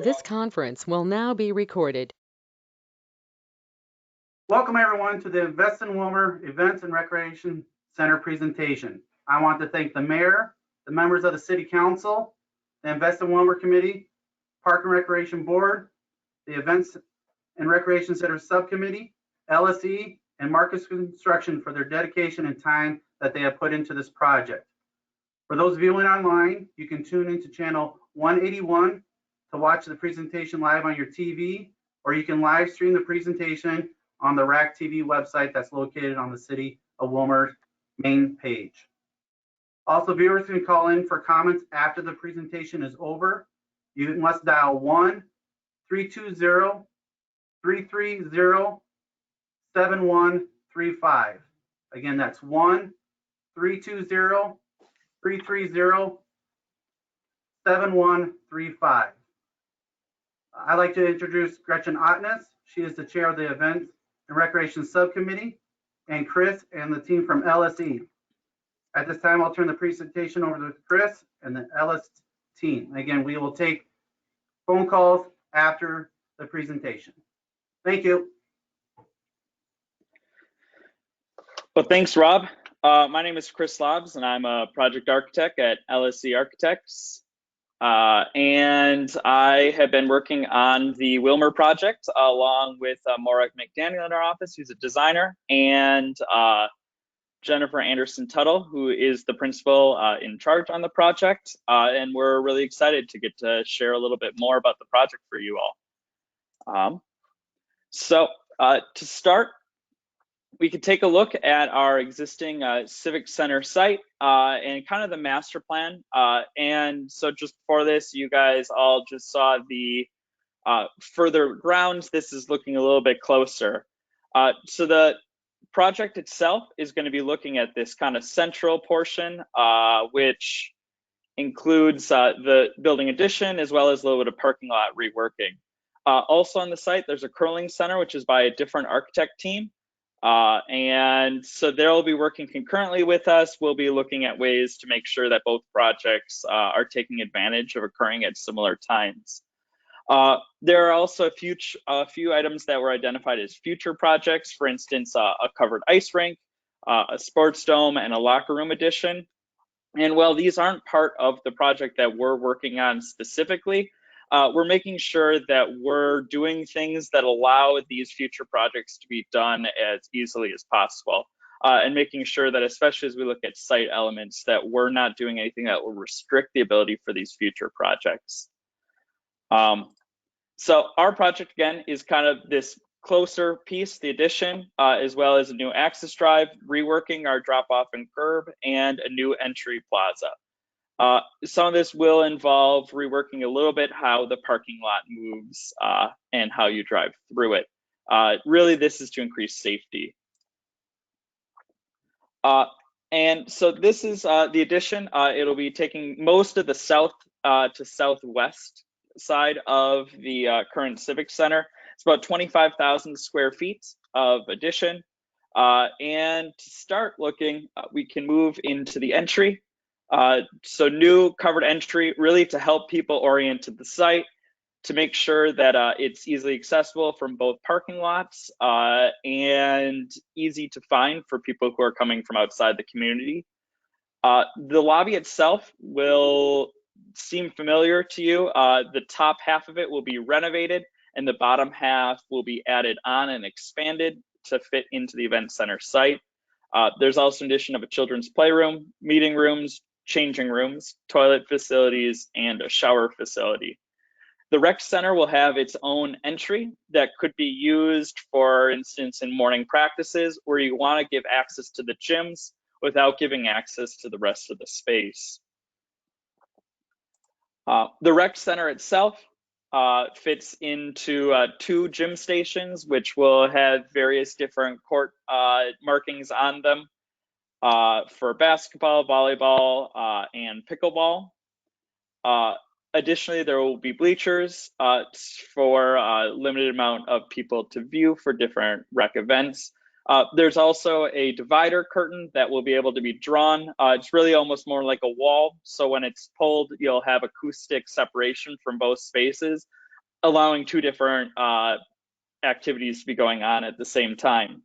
This conference will now be recorded. Welcome everyone to the Invest in Wilmer Events and Recreation Center presentation. I want to thank the mayor, the members of the city council, the Invest in Wilmer Committee, Park and Recreation Board, the Events and Recreation Center Subcommittee, LSE, and Marcus Construction for their dedication and time that they have put into this project. For those viewing online, you can tune into channel 181 to watch the presentation live on your TV, or you can live stream the presentation on the RAC TV website that's located on the City of Wilmer's main page. Also, viewers can call in for comments after the presentation is over. You must dial 1-320-330-7135. Again, that's 1-320-330-7135. I'd like to introduce Gretchen Ottness. She is the chair of the Events and Recreation Subcommittee, and Chris and the team from LSE. At this time, I'll turn the presentation over to Chris and the LS team. Again, we will take phone calls after the presentation. Thank you. Well, thanks, Rob. My name is Chris Lobbs, and I'm a project architect at LSE Architects. And I have been working on the Wilmer project along with Morag McDaniel in our office, who's a designer, and Jennifer Anderson Tuttle, who is the principal in charge on the project. And we're really excited to get to share a little bit more about the project for you all. To start, we could take a look at our existing Civic Center site and kind of the master plan. And so just before this, you guys all just saw the further grounds. This is looking a little bit closer. So the project itself is going to be looking at this kind of central portion, which includes the building addition as well as a little bit of parking lot reworking. Also on the site, there's a curling center, which is by a different architect team. And so they'll be working concurrently with us. We'll be looking at ways to make sure that both projects are taking advantage of occurring at similar times. There are also a few items that were identified as future projects, for instance, a covered ice rink, a sports dome, and a locker room addition. And while these aren't part of the project that we're working on specifically, we're making sure that we're doing things that allow these future projects to be done as easily as possible, and making sure that, especially as we look at site elements, that we're not doing anything that will restrict the ability for these future projects. So our project, again, is kind of this closer piece, the addition, as well as a new access drive, reworking our drop-off and curb, and a new entry plaza. Some of this will involve reworking a little bit how the parking lot moves and how you drive through it. Really, this is to increase safety. And so this is the addition. It'll be taking most of the south to southwest side of the current Civic Center. It's about 25,000 square feet of addition. And to start looking, we can move into the entry. So new covered entry, really to help people orient to the site, to make sure that it's easily accessible from both parking lots and easy to find for people who are coming from outside the community. The lobby itself will seem familiar to you. The top half of it will be renovated and the bottom half will be added on and expanded to fit into the event center site. There's also an addition of a children's playroom, meeting rooms, changing rooms, toilet facilities, and a shower facility. The rec center will have its own entry that could be used, for instance, in morning practices where you want to give access to the gyms without giving access to the rest of the space. The rec center itself fits into 2 gym stations, which will have various different court markings on them for basketball, volleyball, and pickleball. Additionally, there will be bleachers for a limited amount of people to view for different rec events. There's also a divider curtain that will be able to be drawn. It's really almost more like a wall. So when it's pulled, you'll have acoustic separation from both spaces. allowing two different activities to be going on at the same time.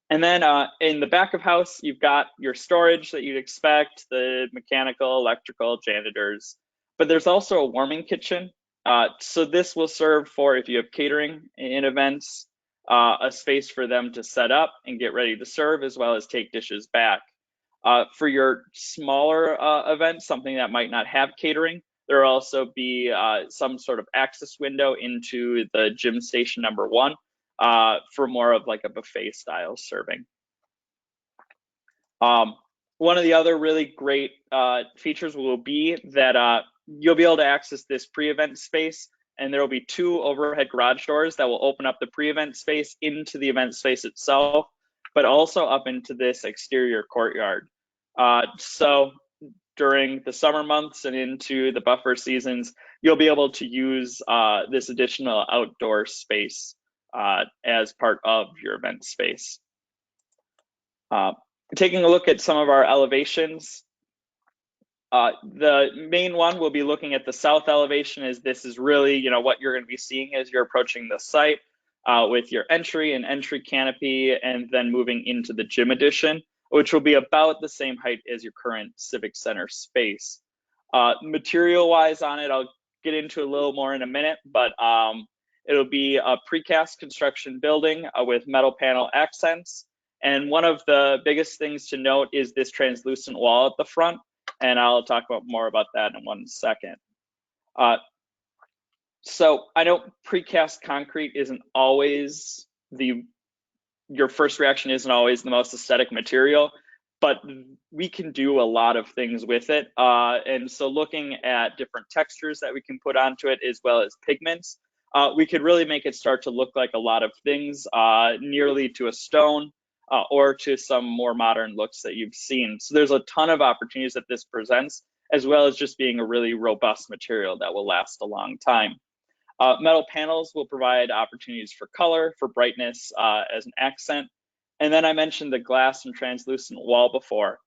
And then in the back of house, you've got your storage that you'd expect, the mechanical, electrical, janitors, but there's also a warming kitchen. So this will serve for, if you have catering in events, a space for them to set up and get ready to serve, as well as take dishes back. For your smaller events, something that might not have catering, there will also be some sort of access window into the gym station #1 for more of like a buffet style serving. One of the other really great features will be that you'll be able to access this pre-event space, and there will be 2 overhead garage doors that will open up the pre-event space into the event space itself, but also up into this exterior courtyard. So during the summer months and into the buffer seasons, you'll be able to use this additional outdoor space as part of your event space. Taking a look at some of our elevations, the main one we'll be looking at the south elevation, as this is really what you're going to be seeing as you're approaching the site, with your entry and entry canopy, and then moving into the gym addition, which will be about the same height as your current Civic Center space. Material wise on it, I'll get into a little more in a minute, but it'll be a precast construction building with metal panel accents. And one of the biggest things to note is this translucent wall at the front, and I'll talk more about that in 1 second. So I know precast concrete isn't always your first reaction isn't always the most aesthetic material, but we can do a lot of things with it. And so looking at different textures that we can put onto it, as well as pigments, we could really make it start to look like a lot of things, nearly to a stone, or to some more modern looks that you've seen. So there's a ton of opportunities that this presents, as well as just being a really robust material that will last a long time. Metal panels will provide opportunities for color, for brightness as an accent. And then I mentioned the glass and translucent wall before.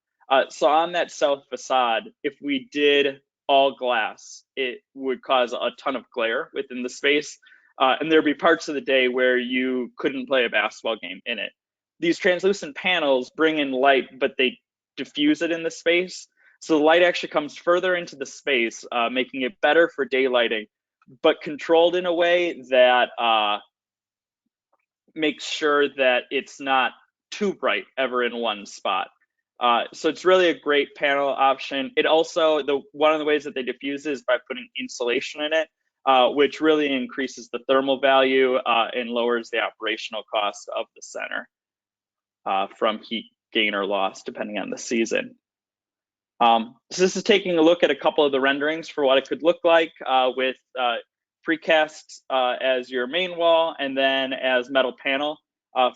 So on that south facade, if we did all glass, it would cause a ton of glare within the space. And there'd be parts of the day where you couldn't play a basketball game in it. These translucent panels bring in light, but they diffuse it in the space. So the light actually comes further into the space, making it better for daylighting, but controlled in a way that makes sure that it's not too bright ever in one spot. So it's really a great panel option. It also, one of the ways that they diffuse is by putting insulation in it, which really increases the thermal value and lowers the operational cost of the center from heat gain or loss, depending on the season. So this is taking a look at a couple of the renderings for what it could look like with precast as your main wall, and then as metal panel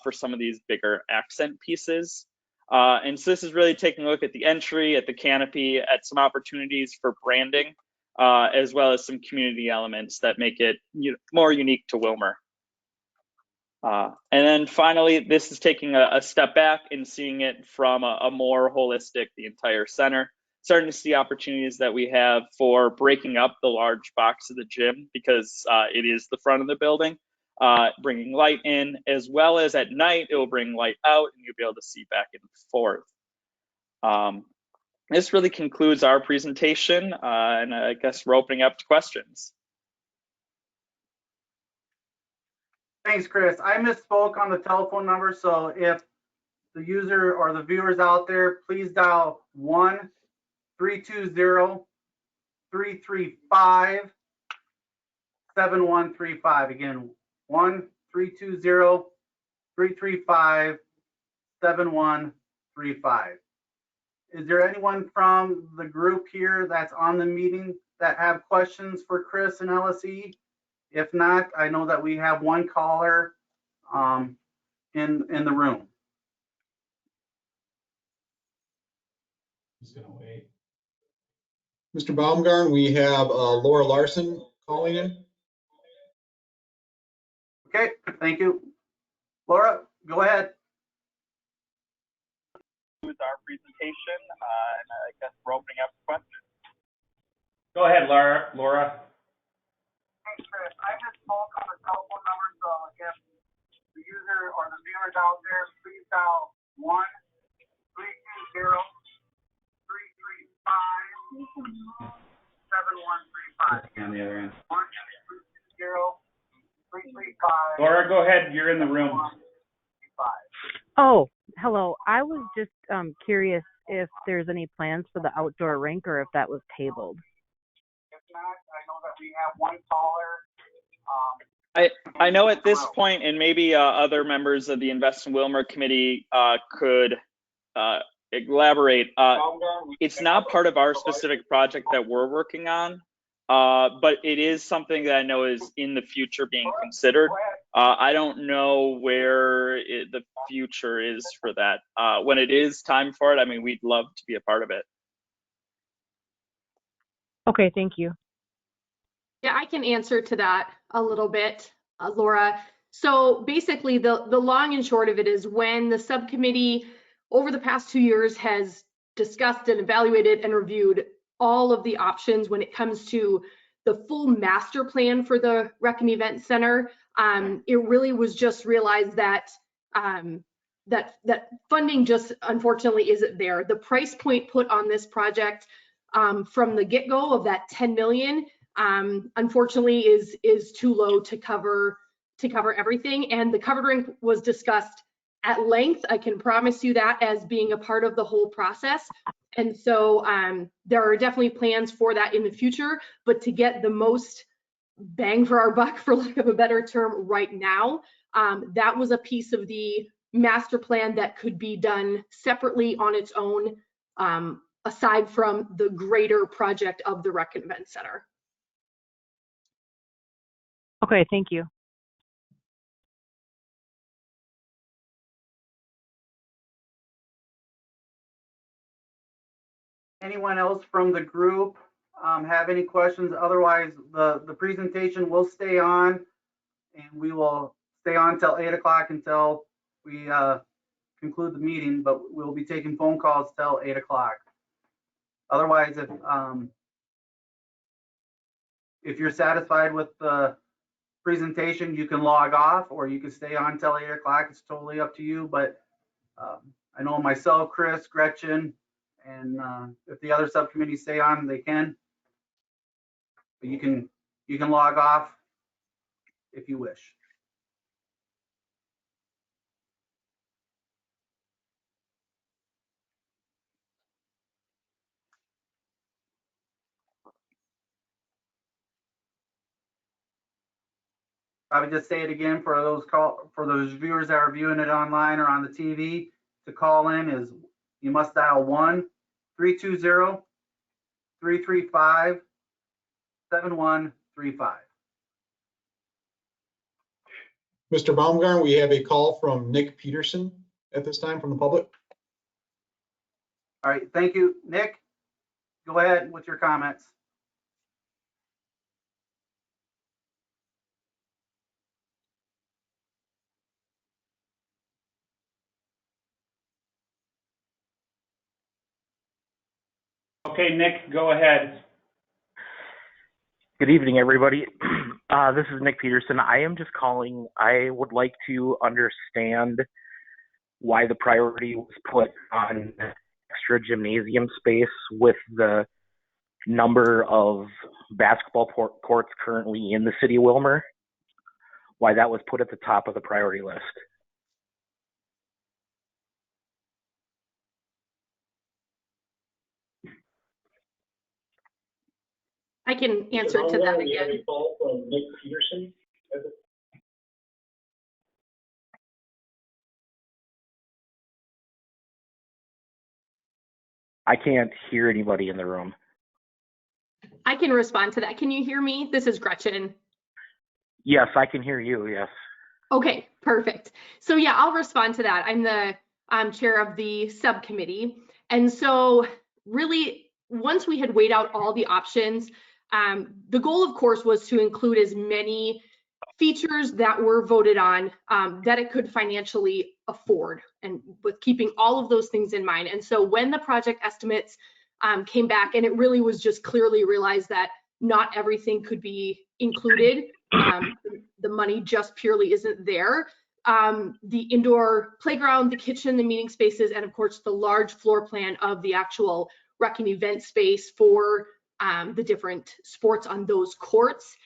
for some of these bigger accent pieces. And so this is really taking a look at the entry, at the canopy, at some opportunities for branding, as well as some community elements that make it more unique to Wilmer. And then finally, this is taking a step back and seeing it from a more holistic, the entire center. Starting to see opportunities that we have for breaking up the large box of the gym, because it is the front of the building, bringing light in, as well as at night, it will bring light out and you'll be able to see back and forth. This really concludes our presentation, and I guess we're opening up to questions. Thanks, Chris. I misspoke on the telephone number, so if the user or the viewers out there, please dial 1-320-335-7135. Again, 1-320-335-7135. Is there anyone from the group here that's on the meeting that have questions for Chris and LSE? If not, I know that we have one caller in the room. Just gonna wait. Mr. Baumgarn, we have Laura Larson calling in. Okay, thank you. Laura, go ahead. With our presentation, and I guess we're opening up questions. Go ahead, Laura. Thanks, Chris. there or the viewers out there, please dial 1-320-335-7135. On the other end. 1-320-335. Laura, go ahead. You're in the room. Oh, hello. I was just curious if there's any plans for the outdoor rink or if that was tabled. If not, I know that we have one caller. I know at this point, and maybe other members of the Invest in Wilmer Committee could elaborate. It's not part of our specific project that we're working on, but it is something that I know is in the future being considered. I don't know where the future is for that. When it is time for it, I mean, we'd love to be a part of it. Okay, thank you. Yeah, I can answer to that a little bit, Laura. So basically, the long and short of it is when the subcommittee over the past 2 years has discussed and evaluated and reviewed all of the options when it comes to the full master plan for the Rec and Event Center, it really was just realized that that funding just unfortunately isn't there. The price point put on this project from the get-go of that 10 million unfortunately is too low to cover everything. And the covered rink was discussed at length. I can promise you that as being a part of the whole process. And so there are definitely plans for that in the future, but to get the most bang for our buck, for lack of a better term, right now, that was a piece of the master plan that could be done separately on its own, aside from the greater project of the Rec and Event Center. Okay, thank you. Anyone else from the group have any questions? Otherwise, the presentation will stay on, and we will stay on till 8 o'clock until we conclude the meeting, but we'll be taking phone calls till 8 o'clock. Otherwise, if you're satisfied with the presentation, you can log off or you can stay on till 8 o'clock. It's totally up to you, but I know myself, Chris, Gretchen, and if the other subcommittees stay on, they can. But you can log off if you wish. I would just say it again for those viewers that are viewing it online or on the TV. To call in is you must dial 1-320-335-7135. Mr. Baumgarten, we have a call from Nick Peterson at this time from the public. All right, thank you, Nick. Go ahead with your comments. Okay, Nick, go ahead. Good evening, everybody. This is Nick Peterson. I am just calling. I would like to understand why the priority was put on extra gymnasium space with the number of basketball courts currently in the city of Wilmer, why that was put at the top of the priority list. I can answer to that again. From Nick Peterson. I can't hear anybody in the room. I can respond to that. Can you hear me? This is Gretchen. Yes, I can hear you, yes. Okay, perfect. So yeah, I'll respond to that. I'm the chair of the subcommittee. And so really, once we had weighed out all the options, the goal, of course, was to include as many features that were voted on that it could financially afford, and with keeping all of those things in mind. And so when the project estimates came back, and it really was just clearly realized that not everything could be included, the money just purely isn't there. the indoor playground, the kitchen, the meeting spaces, and of course the large floor plan of the actual rec and event space for the different sports on those courts.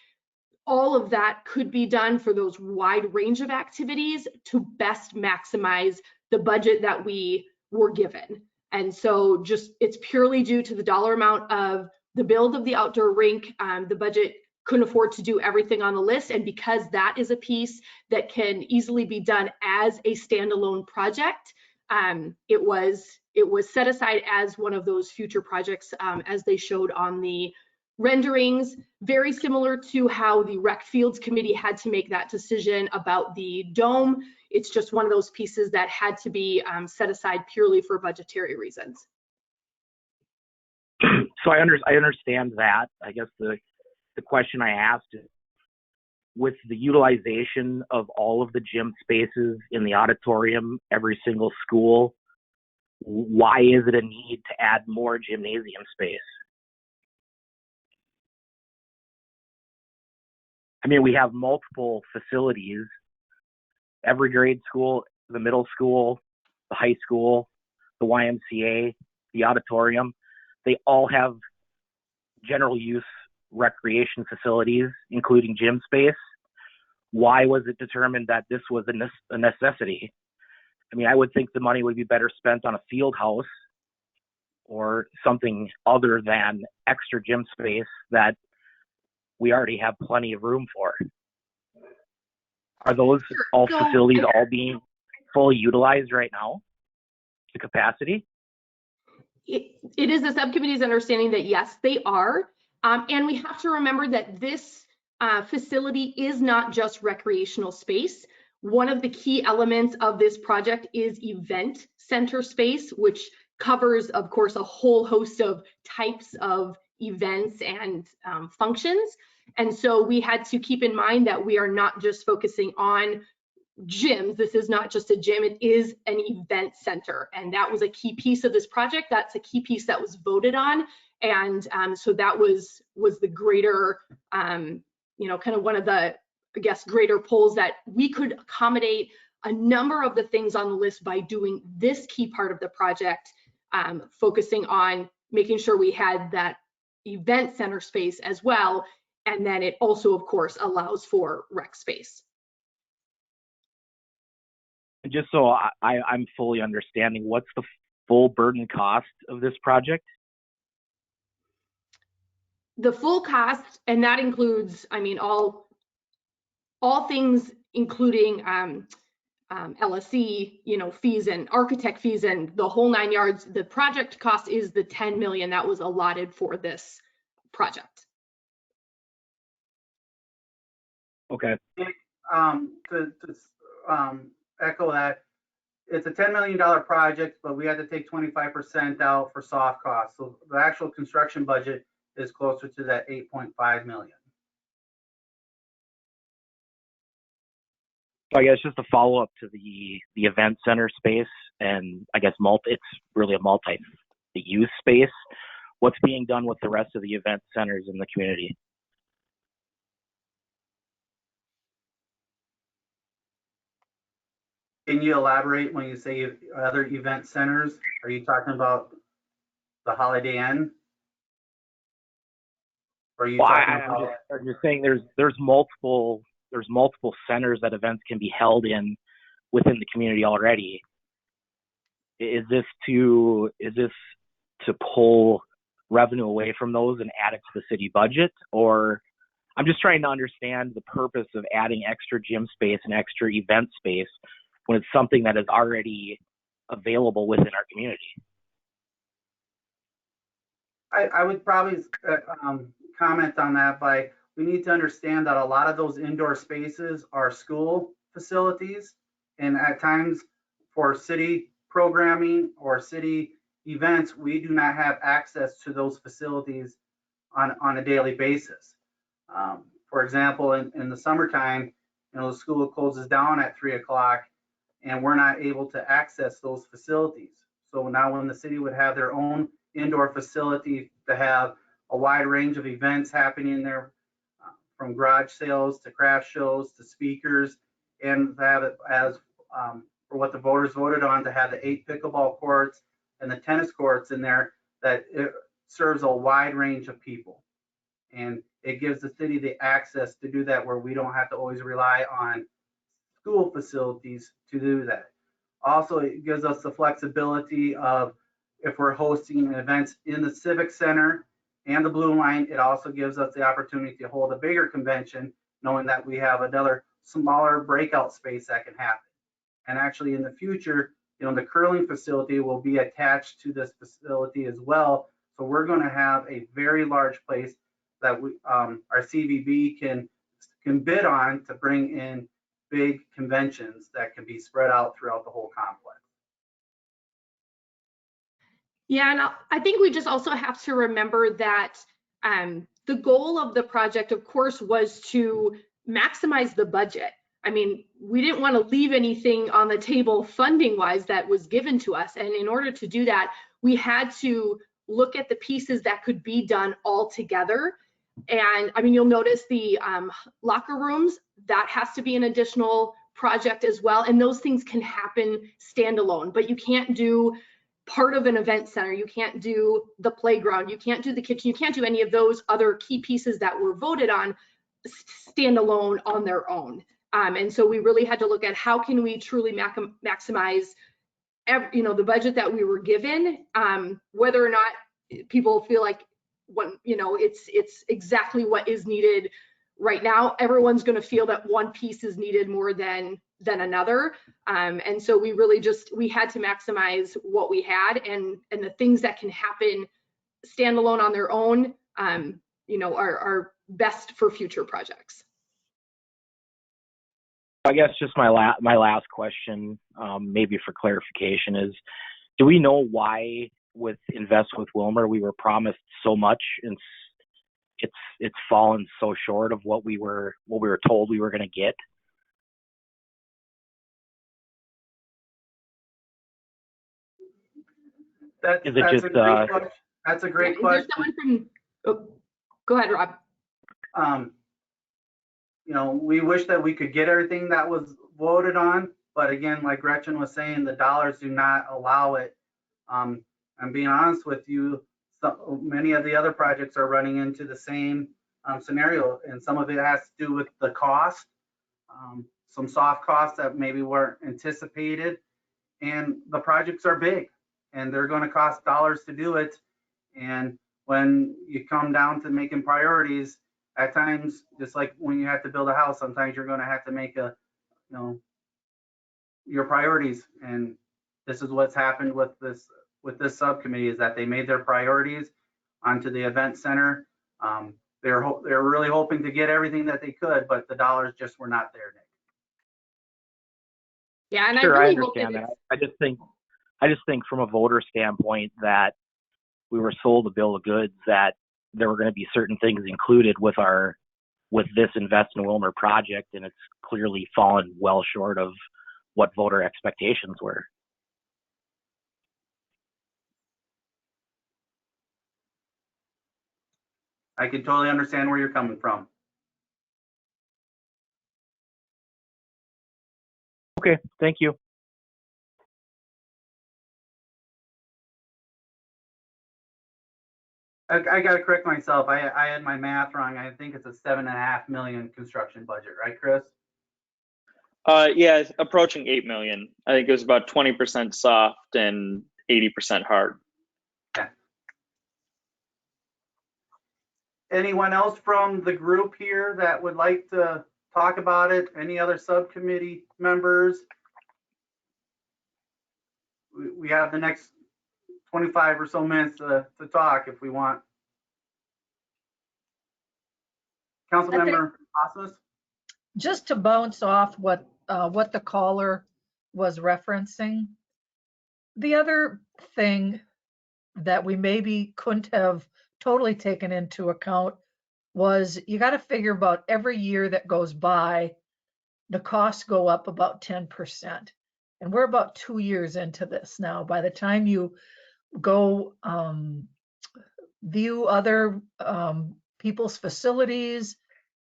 All of that could be done for those wide range of activities to best maximize the budget that we were given. And so just it's purely due to the dollar amount of the build of the outdoor rink. The budget couldn't afford to do everything on the list, and because that is a piece that can easily be done as a standalone project, it was set aside as one of those future projects, as they showed on the renderings, very similar to how the Rec Fields Committee had to make that decision about the dome. It's just one of those pieces that had to be set aside purely for budgetary reasons. So I understand that. I guess the question I asked is, with the utilization of all of the gym spaces in the auditorium, every single school, why is it a need to add more gymnasium space? I mean, we have multiple facilities, every grade school, the middle school, the high school, the YMCA, the auditorium. They all have general use recreation facilities, including gym space. Why was it determined that this was a necessity? I mean, I would think the money would be better spent on a field house or something other than extra gym space that we already have plenty of room for. Are those all facilities all being fully utilized right now to capacity? It is the subcommittee's understanding that yes, they are. And we have to remember that this facility is not just recreational space. One of the key elements of this project is event center space, which covers, of course, a whole host of types of events and functions. And so we had to keep in mind that we are not just focusing on gyms. This is not just a gym, it is an event center. And that was a key piece of this project. That's a key piece that was voted on. And so that was the greater, kind of one of the, I guess, greater polls that we could accommodate a number of the things on the list by doing this key part of the project, focusing on making sure we had that event center space as well. And then it also, of course, allows for rec space. Just so I'm fully understanding, what's the full burden cost of this project? The full cost, and that includes, I mean, all things, including LSE, fees and architect fees and the whole 9 yards. The project cost is the 10 million that was allotted for this project. Okay. To echo that, it's a $10 million project, but we had to take 25% out for soft costs. So the actual construction budget is closer to that 8.5 million. So I guess just a follow up to the event center space, and I guess it's really a multi-use space. What's being done with the rest of the event centers in the community? Can you elaborate when you say other event centers? Are you talking about the Holiday Inn? Or are you talking about? I'm just saying there's multiple centers that events can be held in within the community already. Is this to pull revenue away from those and add it to the city budget? Or I'm just trying to understand the purpose of adding extra gym space and extra event space when it's something that is already available within our community. I would probably comment on that by, we need to understand that a lot of those indoor spaces are school facilities, and at times for city programming or city events, we do not have access to those facilities on a daily basis. For example, in the summertime, the school closes down at 3 o'clock and we're not able to access those facilities. So now when the city would have their own indoor facility to have a wide range of events happening there, from garage sales to craft shows to speakers, and to have it as for what the voters voted on, to have the 8 pickleball courts and the tennis courts in there, that it serves a wide range of people. And it gives the city the access to do that, where we don't have to always rely on school facilities to do that. Also, it gives us the flexibility of, if we're hosting events in the Civic Center and the Blue Line, it also gives us the opportunity to hold a bigger convention, knowing that we have another smaller breakout space that can happen. And actually, in the future, the curling facility will be attached to this facility as well. So we're going to have a very large place that our CVB can bid on to bring in big conventions that can be spread out throughout the whole complex. Yeah, and I think we just also have to remember that the goal of the project, of course, was to maximize the budget. I mean, we didn't want to leave anything on the table funding-wise that was given to us. And in order to do that, we had to look at the pieces that could be done all together. And I mean, you'll notice the locker rooms, that has to be an additional project as well. And those things can happen standalone, but you can't do part of an event center. You can't do the playground. You can't do the kitchen. You can't do any of those other key pieces that were voted on standalone on their own. And so we really had to look at how can we truly maximize the budget that we were given, whether or not people feel like it's exactly what is needed right now. Everyone's going to feel that one piece is needed more than another. And so we really we had to maximize what we had, and the things that can happen standalone on their own, are best for future projects. I guess just my last question, maybe for clarification, is, do we know why with Invest with Wilmer we were promised so much and it's fallen so short of what we were told we were going to get? That's a great question. Go ahead, Rob. We wish that we could get everything that was voted on, but again, like Gretchen was saying, the dollars do not allow it. I'm being honest with you, many of the other projects are running into the same scenario, and some of it has to do with the cost, some soft costs that maybe weren't anticipated, and the projects are big and they're going to cost dollars to do it. And when you come down to making priorities, at times, just like when you have to build a house, sometimes you're going to have to make your priorities. And this is what's happened with this subcommittee, is that they made their priorities onto the event center. They're really hoping to get everything that they could, but the dollars just were not there, Nick. Yeah, and sure, I really understand that. I just think from a voter standpoint that we were sold a bill of goods that there were going to be certain things included with this Invest in Wilmer project, and it's clearly fallen well short of what voter expectations were. I can totally understand where you're coming from. Okay, thank you. I got to correct myself. I had my math wrong. I think it's a $7.5 million construction budget, right, Chris? Yeah, approaching 8 million. I think it was about 20% soft and 80% hard. Okay. Anyone else from the group here that would like to talk about it? Any other subcommittee members? We have the next 25 or so minutes to talk if we want. Councilmember Osmus? Just to bounce off what the caller was referencing, the other thing that we maybe couldn't have totally taken into account was you got to figure about every year that goes by, the costs go up about 10%. And we're about 2 years into this now. By the time you go view other people's facilities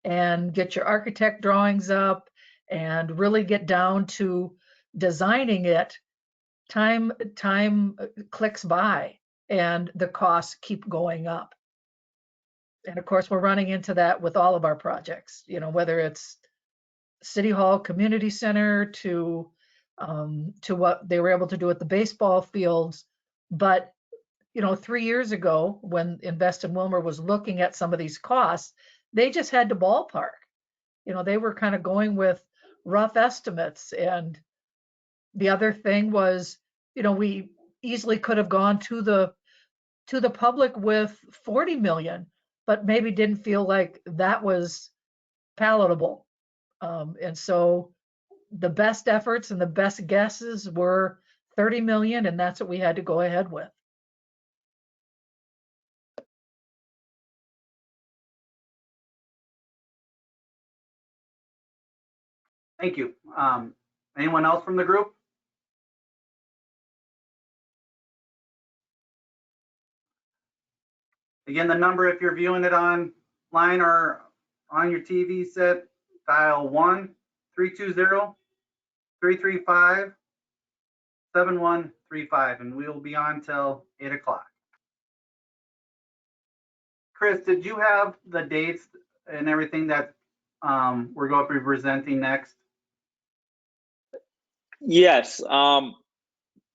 and get your architect drawings up and really get down to designing it, time clicks by and the costs keep going up. And of course, we're running into that with all of our projects, whether it's City Hall Community Center to what they were able to do at the baseball fields. But 3 years ago, when Invest in Wilmer was looking at some of these costs, they just had to ballpark. They were kind of going with rough estimates. And the other thing was, we easily could have gone to the public with 40 million, but maybe didn't feel like that was palatable. And so the best efforts and the best guesses were 30 million, and that's what we had to go ahead with. Thank you. Anyone else from the group? Again, the number, if you're viewing it online or on your TV set, dial 1-320-335-7135, and we will be on till 8 o'clock. Chris, did you have the dates and everything that we're going to be presenting next? Yes.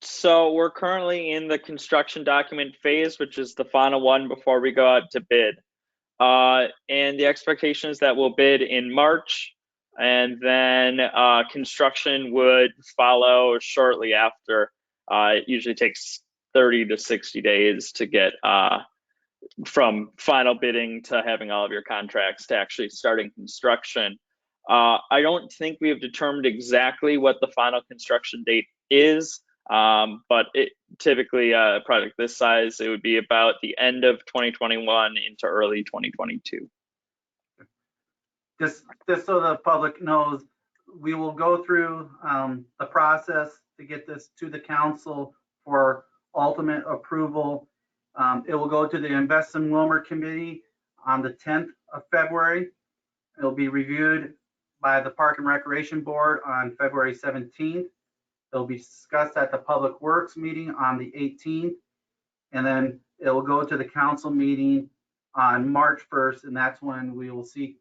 So we're currently in the construction document phase, which is the final one before we go out to bid. And the expectation is that we'll bid in March, and then construction would follow shortly after. It usually takes 30 to 60 days to get from final bidding to having all of your contracts to actually starting construction. I don't think we have determined exactly what the final construction date is, but typically a project this size, it would be about the end of 2021 into early 2022. Just so the public knows, we will go through the process to get this to the council for ultimate approval. It will go to the Invest in Wilmer Committee on the 10th of February. It'll be reviewed by the Park and Recreation Board on February 17th. It'll be discussed at the Public Works meeting on the 18th. And then it will go to the council meeting on March 1st, and that's when we will seek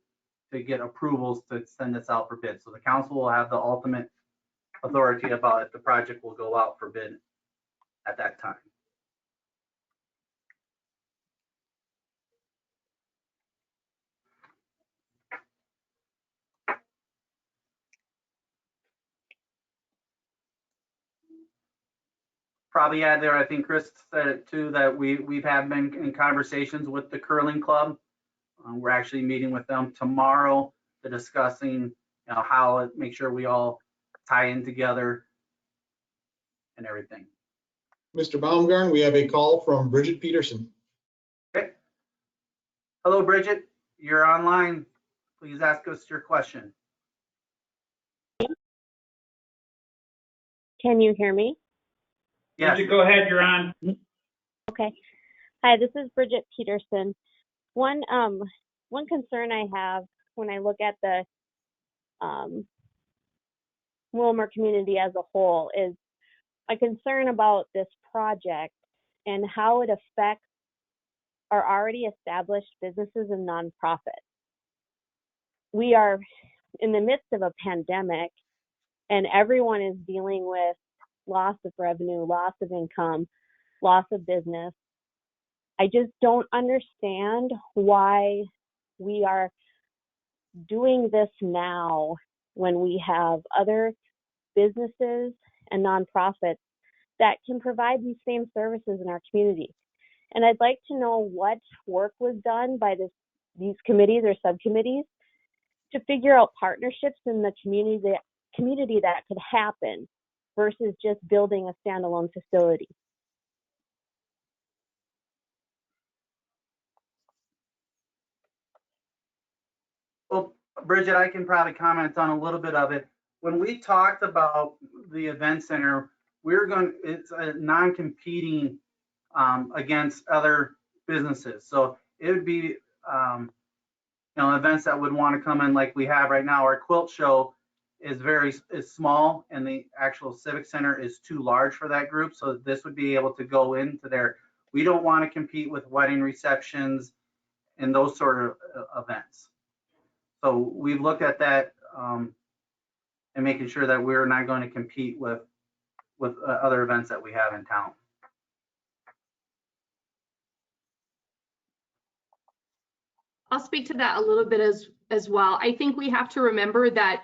to get approvals to send this out for bid. So the council will have the ultimate authority about if the project will go out for bid at that time. Probably add there, I think Chris said it too, that we've had been in conversations with the curling club. We're actually meeting with them tomorrow to discussing, how make sure we all tie in together and everything. Mr. Baumgarten, we have a call from Bridget Peterson. Okay. Hello, Bridget. You're online. Please ask us your question. Can you hear me? Yes. Go ahead, you're on. Okay. Hi, this is Bridget Peterson. One concern I have when I look at the Wilmer community as a whole is a concern about this project and how it affects our already established businesses and nonprofits. We are in the midst of a pandemic, and everyone is dealing with loss of revenue, loss of income, loss of business. I just don't understand why we are doing this now when we have other businesses and nonprofits that can provide these same services in our community. And I'd like to know what work was done by these committees or subcommittees to figure out partnerships in the community that could happen versus just building a standalone facility. Well, Bridget, I can probably comment on a little bit of it. When we talked about the event center, it's a non-competing against other businesses. So it would be, events that would want to come in like we have right now. Our quilt show is small, and the actual civic center is too large for that group. So this would be able to go into there. We don't want to compete with wedding receptions and those sort of events. So we've looked at that and making sure that we're not going to compete with other events that we have in town. I'll speak to that a little bit as well. I think we have to remember that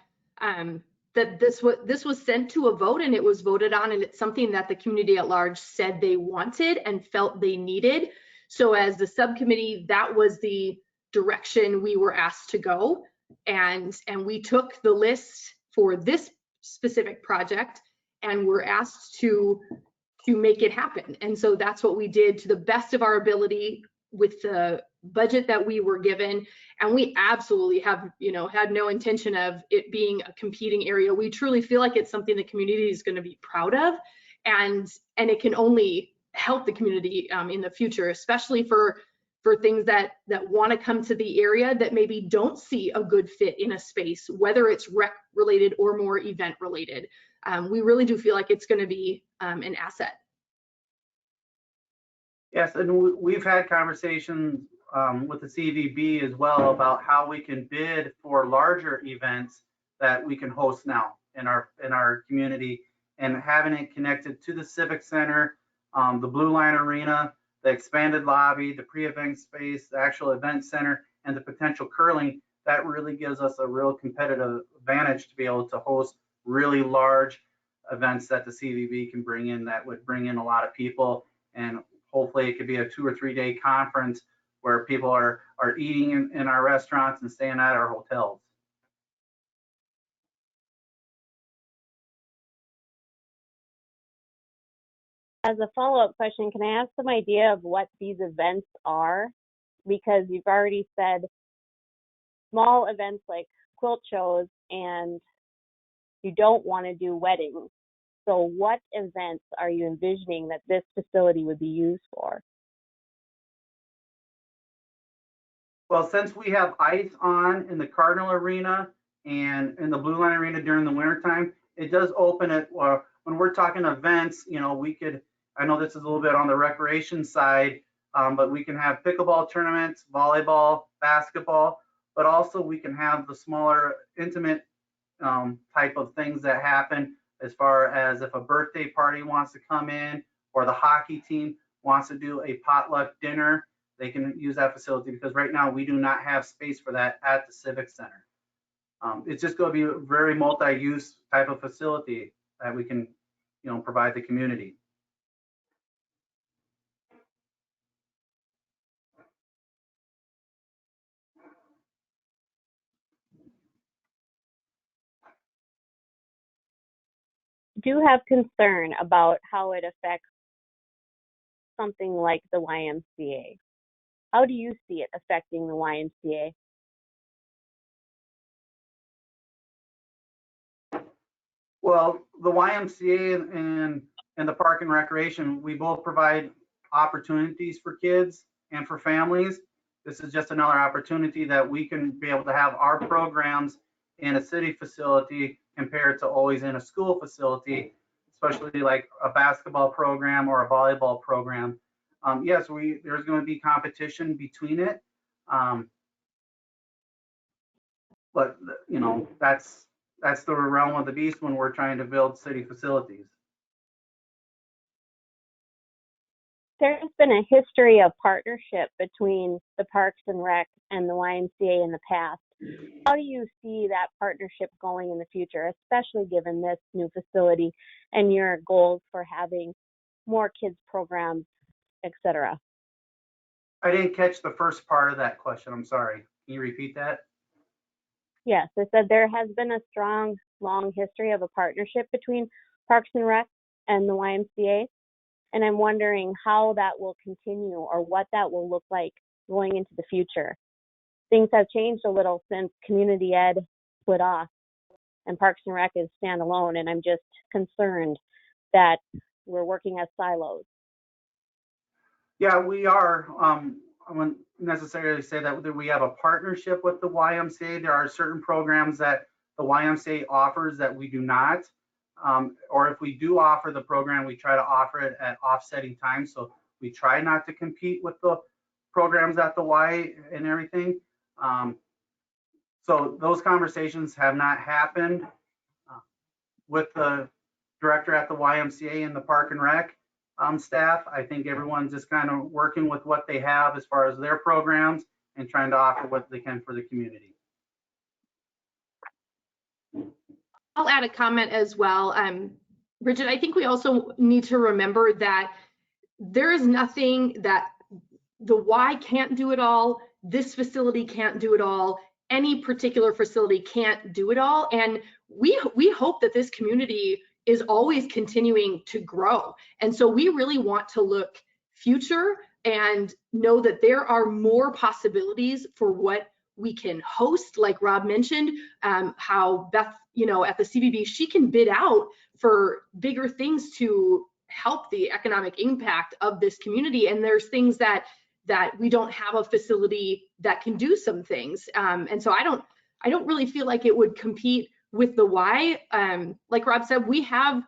that this was sent to a vote and it was voted on, and it's something that the community at large said they wanted and felt they needed. So as the subcommittee, that was the direction we were asked to go, and we took the list for this specific project and were asked to make it happen. And so that's what we did to the best of our ability with the budget that we were given. And we absolutely have, had no intention of it being a competing area. We truly feel like it's something the community is going to be proud of, and it can only help the community in the future, especially for things that want to come to the area that maybe don't see a good fit in a space, whether it's rec related or more event related. We really do feel like it's going to be an asset. Yes, and we've had conversations with the CVB as well about how we can bid for larger events that we can host now in our community, and having it connected to the Civic Center, the Blue Line Arena, the expanded lobby, the pre-event space, the actual event center, and the potential curling. That really gives us a real competitive advantage to be able to host really large events that the CVB can bring in, that would bring in a lot of people, and hopefully it could be a 2 or 3 day conference where people are eating in our restaurants and staying at our hotels. As a follow-up question, can I ask some idea of what these events are? Because you've already said small events like quilt shows, and you don't want to do weddings. So what events are you envisioning that this facility would be used for? Well, since we have ice on in the Cardinal Arena and in the Blue Line Arena during the wintertime, it does open it. When we're talking events, we could, I know this is a little bit on the recreation side, but we can have pickleball tournaments, volleyball, basketball, but also we can have the smaller intimate type of things that happen, as far as if a birthday party wants to come in or the hockey team wants to do a potluck dinner, they can use that facility, because right now we do not have space for that at the Civic Center. It's just going to be a very multi-use type of facility that we can, provide the community. Do have concern about how it affects something like the YMCA. How do you see it affecting the YMCA? Well, the YMCA and the Park and Recreation, we both provide opportunities for kids and for families. This is just another opportunity that we can be able to have our programs in a city facility compared to always in a school facility, especially like a basketball program or a volleyball program. Yes, there's going to be competition between it, but that's the realm of the beast when we're trying to build city facilities. There's been a history of partnership between the Parks and Rec and the YMCA in the past. How do you see that partnership going in the future, especially given this new facility and your goals for having more kids programs, etc.? I didn't catch the first part of that question. I'm sorry. Can you repeat that? Yes, I said there has been a strong, long history of a partnership between Parks and Rec and the YMCA, and I'm wondering how that will continue or what that will look like going into the future. Things have changed a little since community ed split off and Parks and Rec is standalone, and I'm just concerned that we're working as silos. Yeah, we are. I wouldn't necessarily say that we have a partnership with the YMCA. There are certain programs that the YMCA offers that we do not. Or if we do offer the program, we try to offer it at offsetting times. So we try not to compete with the programs at the Y and everything. So those conversations have not happened with the director at the YMCA and the Park and Rec staff. I think everyone's just kind of working with what they have as far as their programs and trying to offer what they can for the community. I'll add a comment as well. Bridget, I think we also need to remember that there is nothing that the Y can't do it all, this facility can't do it all, any particular facility can't do it all. And we hope that this community is always continuing to grow. And so we really want to look future and know that there are more possibilities for what we can host, like Rob mentioned, how Beth, at the CVB, she can bid out for bigger things to help the economic impact of this community. And there's things that we don't have a facility that can do some things. And so I don't really feel like it would compete with the Y. Like Rob said, we have,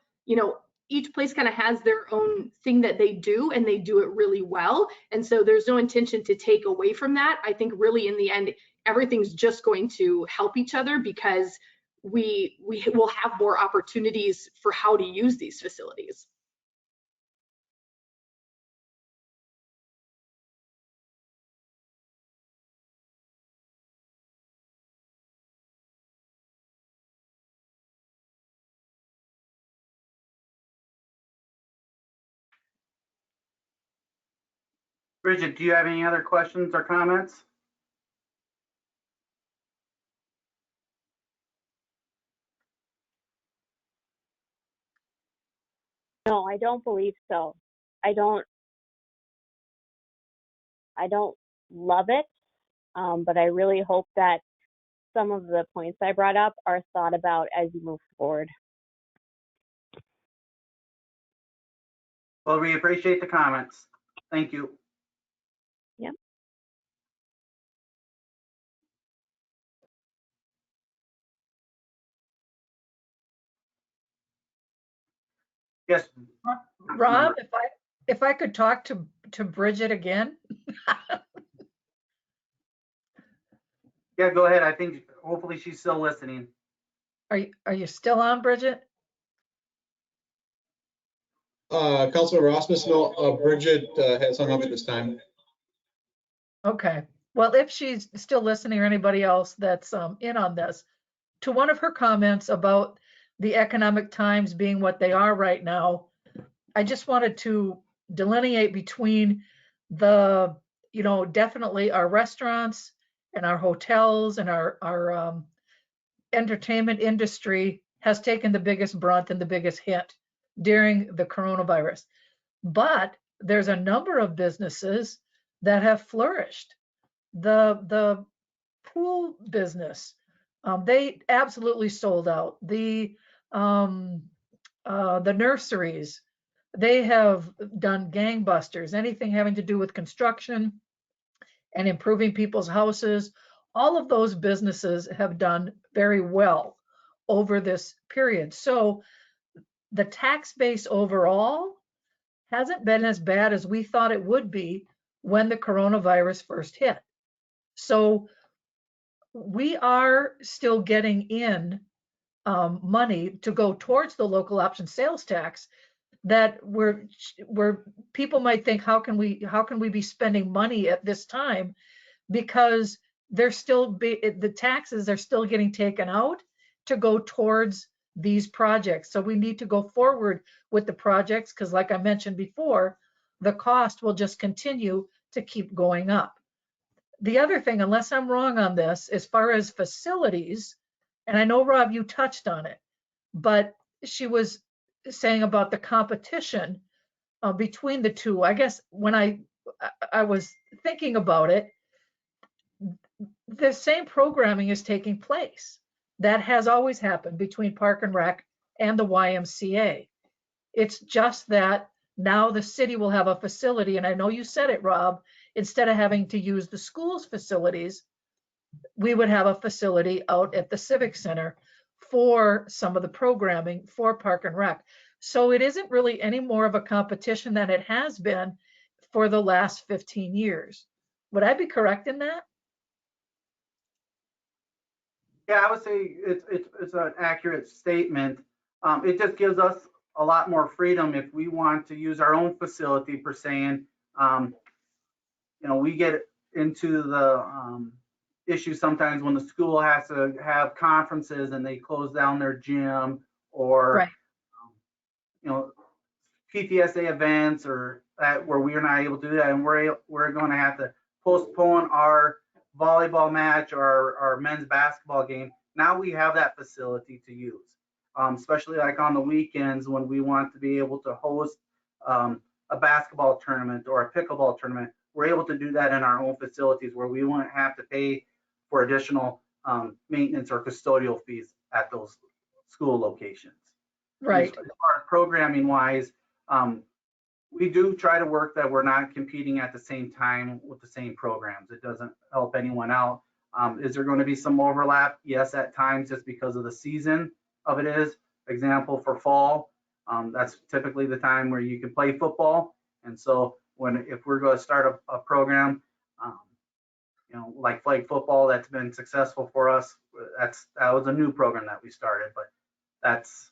each place kind of has their own thing that they do, and they do it really well. And so there's no intention to take away from that. I think really in the end, everything's just going to help each other because we will have more opportunities for how to use these facilities. Bridget, do you have any other questions or comments? No, I don't believe so. I don't love it, but I really hope that some of the points I brought up are thought about as you move forward. Well, we appreciate the comments. Thank you. Yep. Yes. Rob, if I could talk to Bridget again. Yeah, go ahead. I think hopefully she's still listening. Are you still on, Bridget? Councilor Rasmus, no, Bridget has hung up at this time. Okay. Well, if she's still listening or anybody else that's in on this, to one of her comments about the economic times being what they are right now, I just wanted to delineate between the, definitely our restaurants and our hotels and our entertainment industry has taken the biggest brunt and the biggest hit during the coronavirus. But there's a number of businesses that have flourished. The pool business, they absolutely sold out. The nurseries, they have done gangbusters. Anything having to do with construction and improving people's houses, all of those businesses have done very well over this period. So the tax base overall hasn't been as bad as we thought it would be when the coronavirus first hit. So we are still getting in money to go towards the local option sales tax that where people might think, how can we be spending money at this time? Because the taxes are still getting taken out to go towards these projects. So we need to go forward with the projects because, like I mentioned before, the cost will just continue to keep going up. The other thing, unless I'm wrong on this, as far as facilities, and I know, Rob, you touched on it, but she was saying about the competition between the two. I guess when I was thinking about it, the same programming is taking place. That has always happened between Park and Rec and the YMCA. It's just that now the city will have a facility, and I know you said it, Rob, instead of having to use the school's facilities, we would have a facility out at the Civic Center, for some of the programming for Park and Rec. So it isn't really any more of a competition than it has been for the last 15 years. Would I be correct in that? Yeah, I would say it's an accurate statement. It just gives us a lot more freedom if we want to use our own facility per se. We get into the issue sometimes when the school has to have conferences and they close down their gym, or Right. PTSA events or that where we are not able to do that, and we're going to have to postpone our volleyball match or our men's basketball game. Now we have that facility to use, especially like on the weekends when we want to be able to host a basketball tournament or a pickleball tournament. We're able to do that in our own facilities where we won't have to pay for additional maintenance or custodial fees at those school locations. Right. As far as programming wise, we do try to work that we're not competing at the same time with the same programs. It doesn't help anyone out. Is there going to be some overlap? Yes, at times, just because of the season of it is. Example for fall, that's typically the time where you can play football. And so if we're going to start a program, like flag football, that's been successful for us. That was a new program that we started, but that's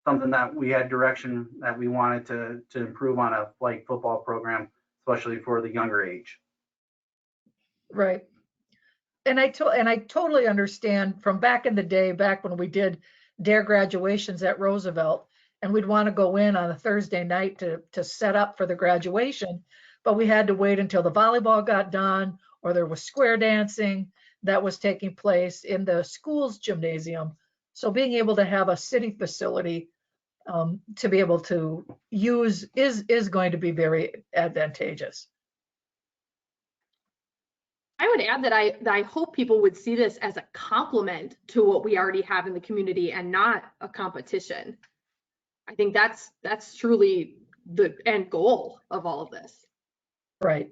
something that we had direction that we wanted to improve on a flag football program, especially for the younger age. Right. And I totally understand from back in the day, back when we did DARE graduations at Roosevelt, and we'd want to go in on a Thursday night to set up for the graduation, but we had to wait until the volleyball got done, or there was square dancing that was taking place in the school's gymnasium. So being able to have a city facility to be able to use is going to be very advantageous. I would add that I hope people would see this as a complement to what we already have in the community and not a competition. I think that's truly the end goal of all of this. Right.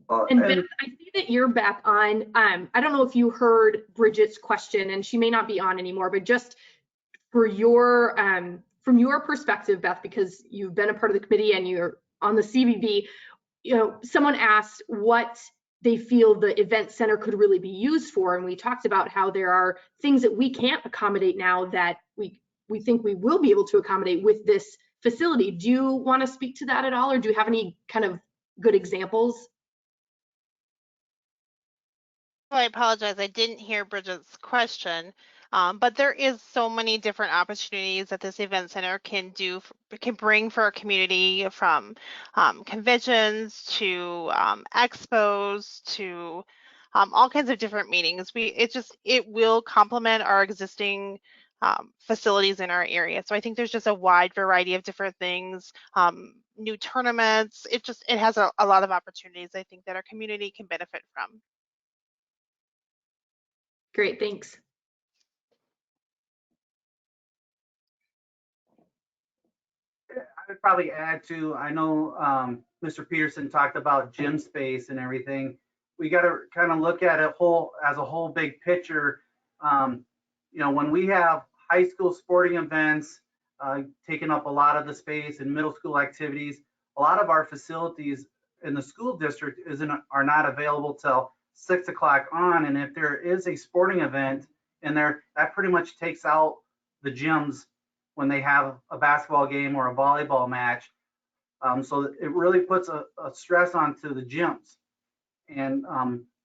And Beth, I see that you're back on. I don't know if you heard Bridget's question, and she may not be on anymore, but just for your from your perspective, Beth, because you've been a part of the committee and you're on the CBB, someone asked what they feel the event center could really be used for, and we talked about how there are things that we can't accommodate now that we think we will be able to accommodate with this facility. Do you want to speak to that at all, or do you have any kind of good examples? Well, I apologize. I didn't hear Bridget's question, but there is so many different opportunities that this event center can bring for our community, from conventions to expos to all kinds of different meetings. It will complement our existing facilities in our area. So I think there's just a wide variety of different things, new tournaments. It has a lot of opportunities, I think, that our community can benefit from. Great, thanks. I would probably add to, I know Mr. Peterson talked about gym space and everything. We got to kind of look at it as a whole big picture. When we have high school sporting events taking up a lot of the space and middle school activities, a lot of our facilities in the school district are not available till 6 o'clock on. And if there is a sporting event in there, that pretty much takes out the gyms when they have a basketball game or a volleyball match. So it really puts a stress onto the gyms. And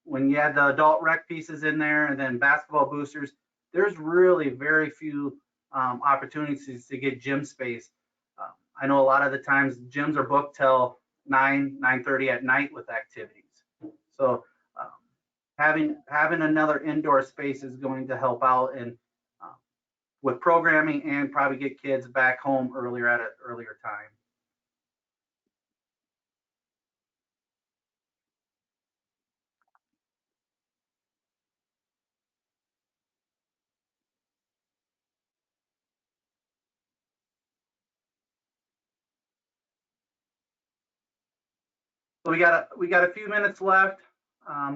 when you add the adult rec pieces in there and then basketball boosters, there's really very few opportunities to get gym space. I know a lot of the times gyms are booked till 9:30 at night with activities. So having another indoor space is going to help out and with programming and probably get kids back home earlier at an earlier time. So we got a few minutes left.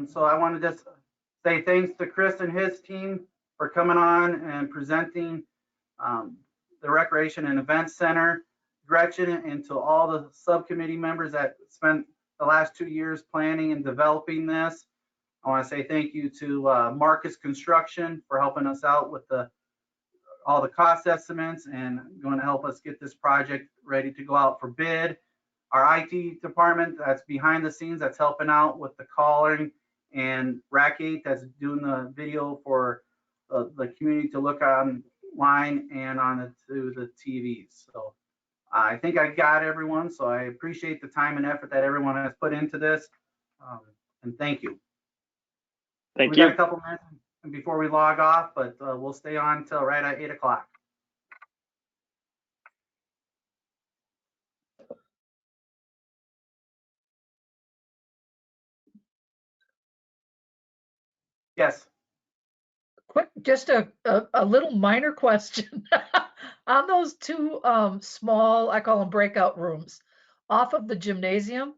So I want to just say thanks to Chris and his team for coming on and presenting the Recreation and Events Center. Gretchen, and to all the subcommittee members that spent the last 2 years planning and developing this. I want to say thank you to Marcus Construction for helping us out with all the cost estimates and going to help us get this project ready to go out for bid. Our IT department that's behind the scenes, that's helping out with the calling, and Rack8 that's doing the video for the community to look online and to the TVs. So I think I got everyone, so I appreciate the time and effort that everyone has put into this, and thank you. Thank We you. got a couple minutes before we log off, but we'll stay on till right at 8 o'clock. Yes. Quick, just a little minor question. On those two small, I call them breakout rooms, off of the gymnasium,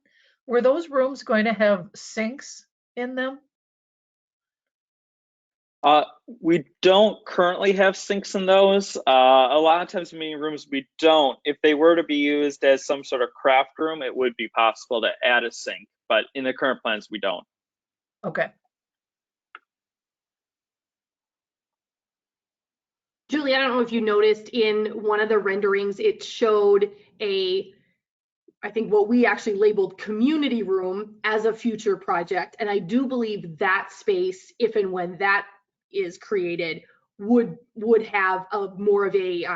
were those rooms going to have sinks in them? We don't currently have sinks in those. A lot of times in meeting rooms, we don't. If they were to be used as some sort of craft room, it would be possible to add a sink, but in the current plans, we don't. Okay. Julie, I don't know if you noticed in one of the renderings, it showed I think what we actually labeled community room as a future project. And I do believe that space, if and when that is created, would have more of a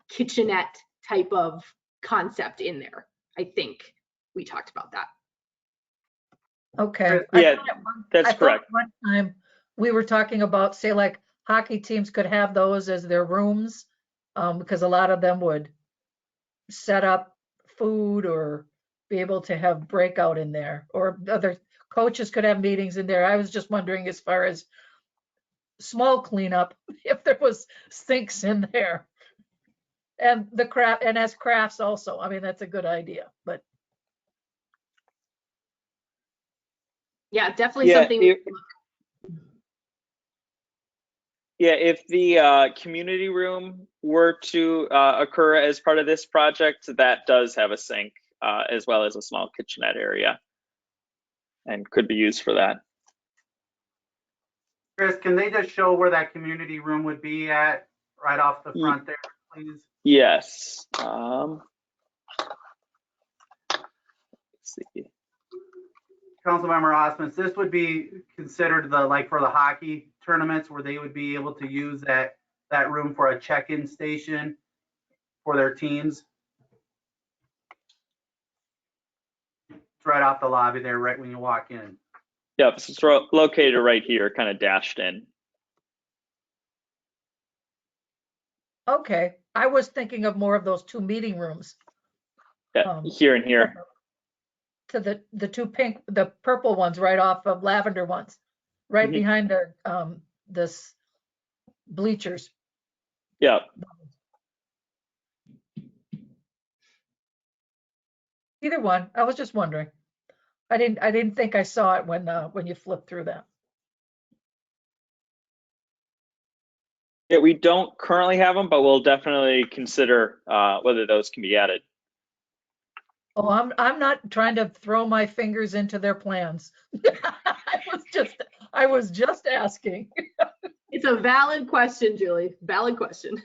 kitchenette type of concept in there. I think we talked about that. Okay. Yeah, that's I correct. thought one time we were talking about, say, like hockey teams could have those as their rooms, because a lot of them would set up food or be able to have breakout in there, or other coaches could have meetings in there. I was just wondering, as far as small cleanup, if there was sinks in there. And the craft, and as crafts also, I mean, that's a good idea, but Yeah, definitely Yeah, something. if the community room were to occur as part of this project, that does have a sink as well as a small kitchenette area and could be used for that. Chris, can they just show where that community room would be at right off the front there, please? Yes. Let's see. Councilmember Osmus, this would be considered for the hockey tournaments where they would be able to use that room for a check-in station for their teams. It's right off the lobby there, right when you walk in. Yep, so it's located right here, kind of dashed in. okay. I was thinking of more of those two meeting rooms. Yeah, here and here. To the two pink, the purple ones right off of lavender ones, right behind the this bleachers. Yep. Either one. I was just wondering. I didn't think I saw it when you flipped through that. Yeah, we don't currently have them, but we'll definitely consider whether those can be added. Oh, I'm not trying to throw my fingers into their plans. I was just asking. It's a valid question, Julie. Valid question.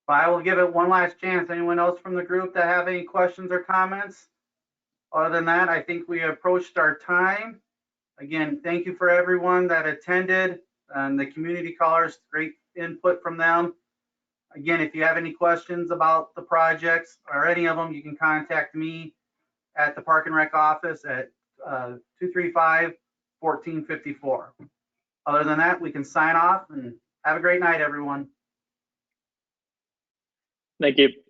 But I will give it one last chance. Anyone else from the group that have any questions or comments? Other than that, I think we approached our time. Again, thank you for everyone that attended and the community callers, great input from them. Again, if you have any questions about the projects or any of them, you can contact me at the Park and Rec office at 235-1454. Other than that, we can sign off and have a great night, everyone. Thank you.